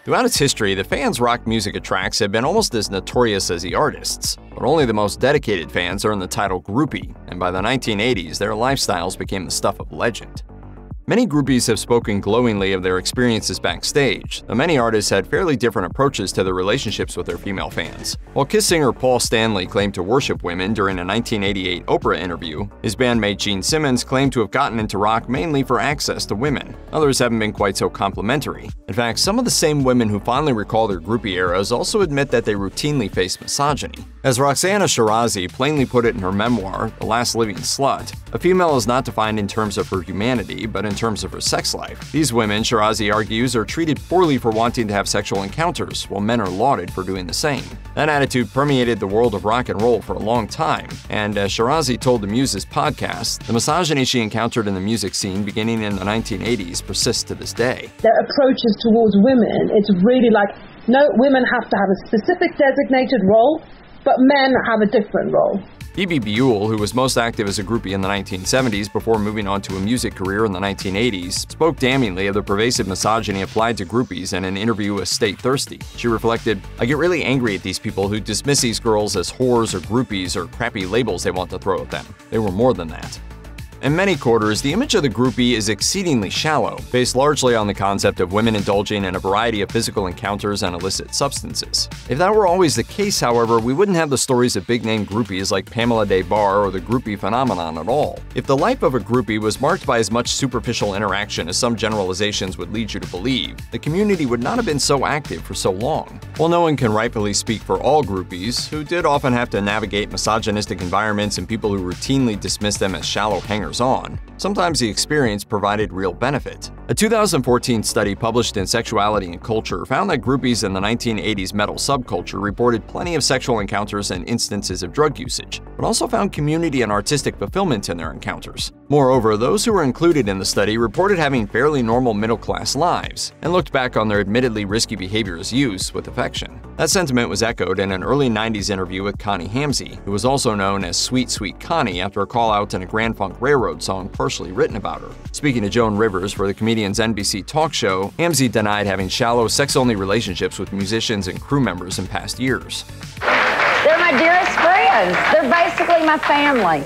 Throughout its history, the fans rock music attracts have been almost as notorious as the artists, but only the most dedicated fans earned the title groupie, and by the 1980s, their lifestyles became the stuff of legend. Many groupies have spoken glowingly of their experiences backstage, though many artists had fairly different approaches to their relationships with their female fans. While Kiss singer Paul Stanley claimed to worship women during a 1988 Oprah interview, his bandmate Gene Simmons claimed to have gotten into rock mainly for access to women. Others haven't been quite so complimentary. In fact, some of the same women who fondly recall their groupie eras also admit that they routinely face misogyny. As Roxana Shirazi plainly put it in her memoir, The Last Living Slut, a female is not defined in terms of her humanity, but in terms of her sex life. These women, Shirazi argues, are treated poorly for wanting to have sexual encounters, while men are lauded for doing the same. That attitude permeated the world of rock and roll for a long time, and as Shirazi told the Muses podcast, the misogyny she encountered in the music scene beginning in the 1980s persists to this day. Their approaches towards women, it's really like, no, women have to have a specific designated role, but men have a different role. Phoebe Buell, who was most active as a groupie in the 1970s before moving on to a music career in the 1980s, spoke damningly of the pervasive misogyny applied to groupies in an interview with Stay Thirsty. She reflected, "I get really angry at these people who dismiss these girls as whores or groupies or crappy labels they want to throw at them. They were more than that." In many quarters, the image of the groupie is exceedingly shallow, based largely on the concept of women indulging in a variety of physical encounters and illicit substances. If that were always the case, however, we wouldn't have the stories of big-name groupies like Pamela Des Barres or the groupie phenomenon at all. If the life of a groupie was marked by as much superficial interaction as some generalizations would lead you to believe, the community would not have been so active for so long. While no one can rightfully speak for all groupies, who did often have to navigate misogynistic environments and people who routinely dismiss them as shallow hangers on, sometimes the experience provided real benefit. A 2014 study published in Sexuality and Culture found that groupies in the 1980s metal subculture reported plenty of sexual encounters and instances of drug usage, but also found community and artistic fulfillment in their encounters. Moreover, those who were included in the study reported having fairly normal middle-class lives, and looked back on their admittedly risky behavior as youths with affection. That sentiment was echoed in an early 90s interview with Connie Hamzy, who was also known as Sweet Sweet Connie after a call-out in a Grand Funk Railroad song partially written about her. Speaking to Joan Rivers for the comedian's NBC talk show, Hamzy denied having shallow, sex-only relationships with musicians and crew members in past years. They're my dearest friends. They're basically my family.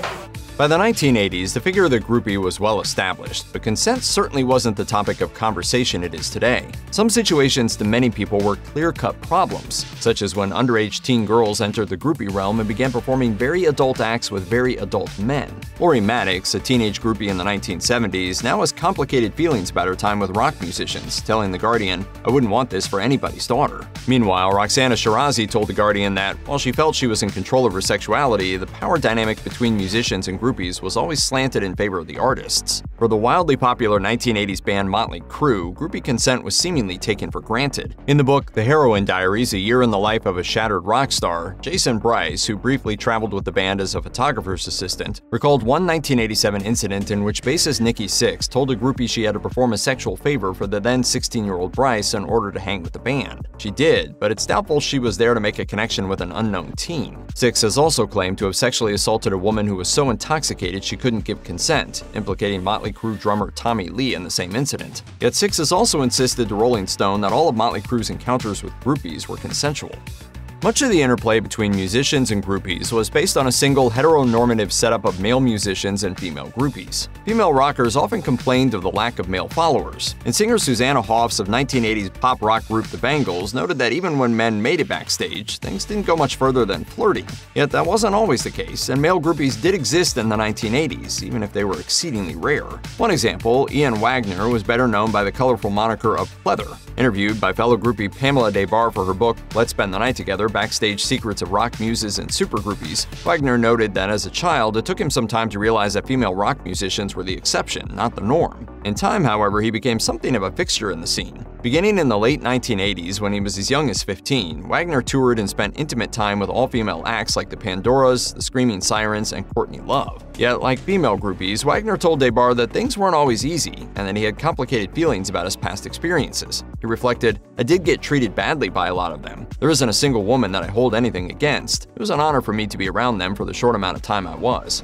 By the 1980s, the figure of the groupie was well established, but consent certainly wasn't the topic of conversation it is today. Some situations to many people were clear-cut problems, such as when underage teen girls entered the groupie realm and began performing very adult acts with very adult men. Lori Maddox, a teenage groupie in the 1970s, now has complicated feelings about her time with rock musicians, telling The Guardian, "I wouldn't want this for anybody's daughter." Meanwhile, Roxana Shirazi told The Guardian that, while she felt she was in control of her sexuality, the power dynamic between musicians and groupies was always slanted in favor of the artists. For the wildly popular 1980s band Motley Crue, groupie consent was seemingly taken for granted. In the book The Heroin Diaries: A Year in the Life of a Shattered Rock Star, Jason Bryce, who briefly traveled with the band as a photographer's assistant, recalled one 1987 incident in which bassist Nikki Sixx told a groupie she had to perform a sexual favor for the then 16-year-old Bryce in order to hang with the band. She did, but it's doubtful she was there to make a connection with an unknown teen. Sixx has also claimed to have sexually assaulted a woman who was so intoxicated she couldn't give consent, implicating Motley Crue drummer Tommy Lee in the same incident. Yet Sixx has also insisted to Rolling Stone that all of Motley Crue's encounters with groupies were consensual. Much of the interplay between musicians and groupies was based on a single heteronormative setup of male musicians and female groupies. Female rockers often complained of the lack of male followers, and singer Susanna Hoffs of 1980s pop rock group The Bangles noted that even when men made it backstage, things didn't go much further than flirting. Yet that wasn't always the case, and male groupies did exist in the 1980s, even if they were exceedingly rare. One example, Ian Wagner, was better known by the colorful moniker of Pleather. Interviewed by fellow groupie Pamela Des Barres for her book Let's Spend the Night Together: Backstage Secrets of Rock Muses and Super Groupies, Wagner noted that as a child, it took him some time to realize that female rock musicians were the exception, not the norm. In time, however, he became something of a fixture in the scene. Beginning in the late 1980s, when he was as young as 15, Wagner toured and spent intimate time with all-female acts like the Pandoras, the Screaming Sirens, and Courtney Love. Yet, like female groupies, Wagner told Des Barres that things weren't always easy, and that he had complicated feelings about his past experiences. He reflected, "I did get treated badly by a lot of them. There isn't a single woman that I hold anything against. It was an honor for me to be around them for the short amount of time I was."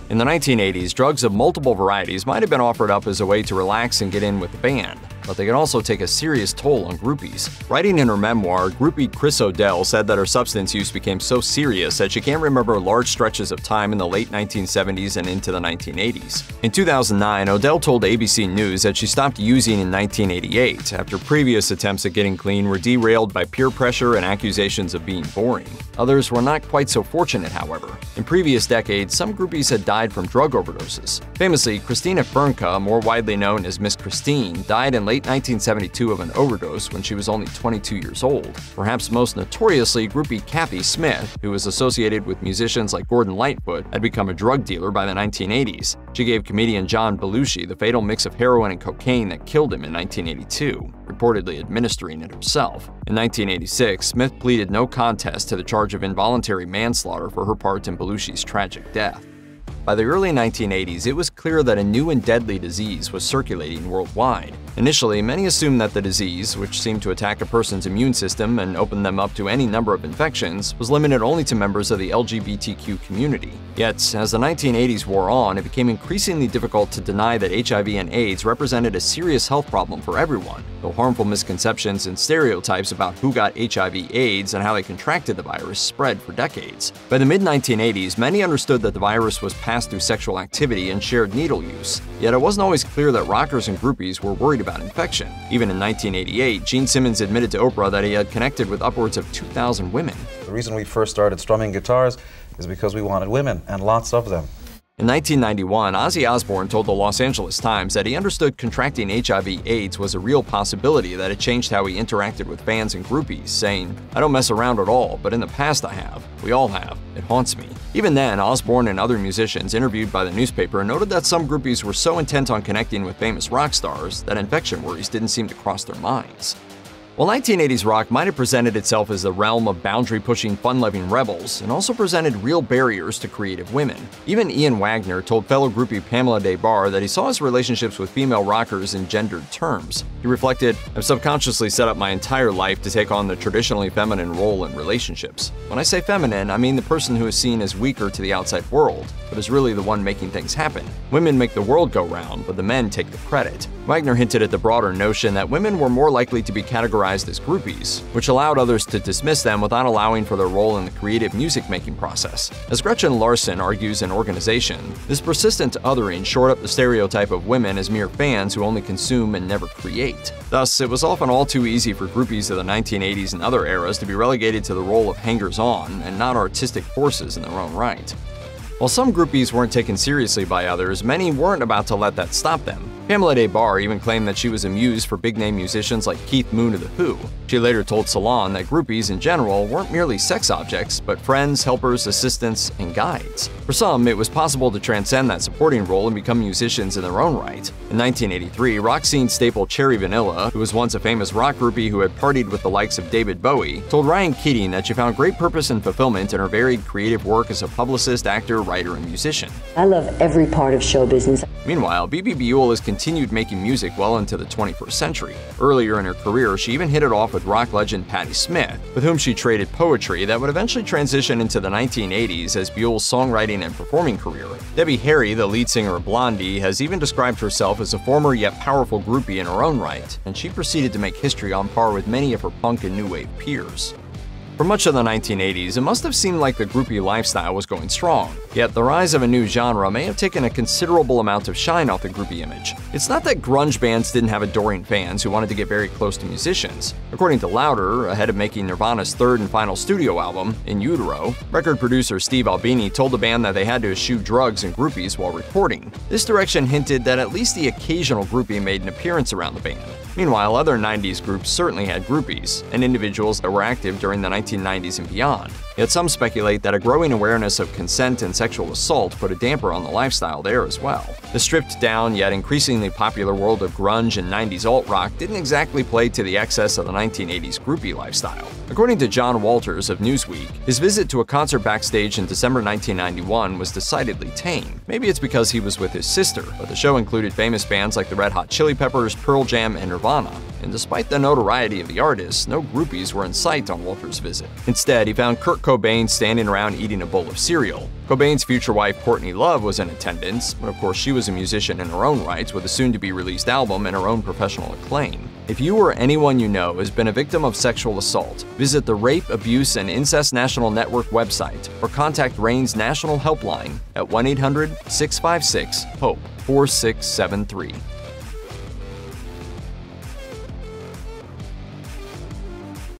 In the 1980s, drugs of multiple varieties might have been offered up as a way to relax and get in with the band. but they can also take a serious toll on groupies. Writing in her memoir, groupie Chris O'Dell said that her substance use became so serious that she can't remember large stretches of time in the late 1970s and into the 1980s. In 2009, O'Dell told ABC News that she stopped using in 1988 after previous attempts at getting clean were derailed by peer pressure and accusations of being boring. Others were not quite so fortunate, however. In previous decades, some groupies had died from drug overdoses. Famously, Christina Fernka, more widely known as Miss Christine, died in late 1972 of an overdose when she was only 22 years old. Perhaps most notoriously, groupie Kathy Smith, who was associated with musicians like Gordon Lightfoot, had become a drug dealer by the 1980s. She gave comedian John Belushi the fatal mix of heroin and cocaine that killed him in 1982, reportedly administering it herself. In 1986, Smith pleaded no contest to the charge of involuntary manslaughter for her part in Belushi's tragic death. By the early 1980s, it was clear that a new and deadly disease was circulating worldwide. Initially, many assumed that the disease, which seemed to attack a person's immune system and open them up to any number of infections, was limited only to members of the LGBTQ community. Yet, as the 1980s wore on, it became increasingly difficult to deny that HIV and AIDS represented a serious health problem for everyone, though harmful misconceptions and stereotypes about who got HIV/AIDS and how they contracted the virus spread for decades. By the mid-1980s, many understood that the virus was passed through sexual activity and shared needle use, yet it wasn't always clear that rockers and groupies were worried about infection. Even in 1988, Gene Simmons admitted to Oprah that he had connected with upwards of 2,000 women. The reason we first started strumming guitars is because we wanted women, and lots of them. In 1991, Ozzy Osbourne told the Los Angeles Times that he understood contracting HIV/AIDS was a real possibility, that it changed how he interacted with fans and groupies, saying, "I don't mess around at all, but in the past I have. We all have. It haunts me." Even then, Osbourne and other musicians interviewed by the newspaper noted that some groupies were so intent on connecting with famous rock stars that infection worries didn't seem to cross their minds. While 1980s rock might have presented itself as the realm of boundary-pushing, fun-loving rebels, it also presented real barriers to creative women. Even Ian Wagner told fellow groupie Pamela Des Barres that he saw his relationships with female rockers in gendered terms. He reflected, "I've subconsciously set up my entire life to take on the traditionally feminine role in relationships. When I say feminine, I mean the person who is seen as weaker to the outside world, but is really the one making things happen. Women make the world go round, but the men take the credit." Wagner hinted at the broader notion that women were more likely to be categorized as groupies, which allowed others to dismiss them without allowing for their role in the creative music-making process. As Gretchen Larson argues in Organization, this persistent othering shored up the stereotype of women as mere fans who only consume and never create. Thus, it was often all too easy for groupies of the 1980s and other eras to be relegated to the role of hangers-on and not artistic forces in their own right. While some groupies weren't taken seriously by others, many weren't about to let that stop them. Pamela Des Barres even claimed that she was a muse for big-name musicians like Keith Moon of The Who. She later told Salon that groupies in general weren't merely sex objects, but friends, helpers, assistants, and guides. For some, it was possible to transcend that supporting role and become musicians in their own right. In 1983, rock scene staple Cherry Vanilla, who was once a famous rock groupie who had partied with the likes of David Bowie, told Ryan Keating that she found great purpose and fulfillment in her varied creative work as a publicist, actor, writer, and musician. "I love every part of show business." Meanwhile, Bebe Buell has continued making music well into the 21st century. Earlier in her career, she even hit it off with rock legend Patti Smith, with whom she traded poetry that would eventually transition into the 1980s as Buell's songwriting and performing career. Debbie Harry, the lead singer of Blondie, has even described herself as a former yet powerful groupie in her own right, and she proceeded to make history on par with many of her punk and new wave peers. For much of the 1980s, it must have seemed like the groupie lifestyle was going strong. Yet the rise of a new genre may have taken a considerable amount of shine off the groupie image. It's not that grunge bands didn't have adoring fans who wanted to get very close to musicians. According to Louder, ahead of making Nirvana's third and final studio album, In Utero, record producer Steve Albini told the band that they had to eschew drugs and groupies while recording. This direction hinted that at least the occasional groupie made an appearance around the band. Meanwhile, other 90s groups certainly had groupies, and individuals that were active during the 1990s and beyond. Yet some speculate that a growing awareness of consent and sexual assault put a damper on the lifestyle there as well. The stripped-down yet increasingly popular world of grunge and 90s alt-rock didn't exactly play to the excess of the 1980s groupie lifestyle. According to John Walters of Newsweek, his visit to a concert backstage in December 1991 was decidedly tame. Maybe it's because he was with his sister, but the show included famous bands like the Red Hot Chili Peppers, Pearl Jam, and Nirvana. And despite the notoriety of the artists, no groupies were in sight on Walters' visit. Instead, he found Kurt Cobain standing around eating a bowl of cereal. Cobain's future wife, Courtney Love, was in attendance, but of course she was a musician in her own rights with a soon-to-be-released album and her own professional acclaim. If you or anyone you know has been a victim of sexual assault, visit the Rape, Abuse, and Incest National Network website or contact RAIN's National Helpline at 1-800-656-HOPE 4673.